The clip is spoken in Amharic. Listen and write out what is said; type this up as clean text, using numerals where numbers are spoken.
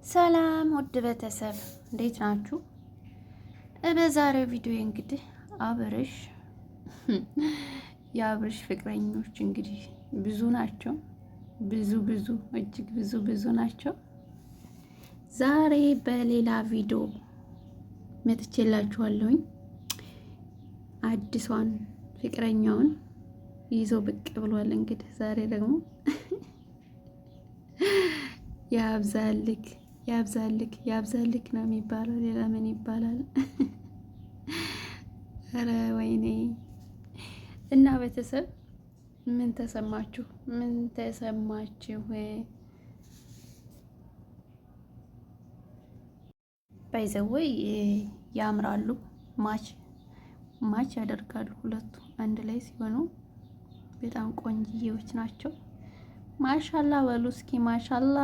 ሰላም ውድ ቤተሰብ እንዴት ናችሁ? በዛሬው ቪዲዮ እንግዲህ አብርሽ የአብርሽ ፍቅረኞች እንግዲህ ብዙ ናቸው። ብዙ እጅግ ብዙ ናቸው። ዛሬ በሌላ ቪዲዮ መጥቼላችኋለሁኝ። አዲሷን ፍቅረኛውን ይዞ ብቅ ብሏል። እንግዲህ ዛሬ ደግሞ ያብዛልክ ነው የሚባለው። ሌላ ምን ይባላል? ኧረ ወይኔ! እና ቤተሰብ ምን ተሰማችሁ? ባይዘወይ ያምራሉ። ማች ያደርጋሉ። ሁለቱ አንድ ላይ ሲሆኑ በጣም ቆንጅዬዎች ናቸው። ማሻላ በሉ እስኪ ማሻላ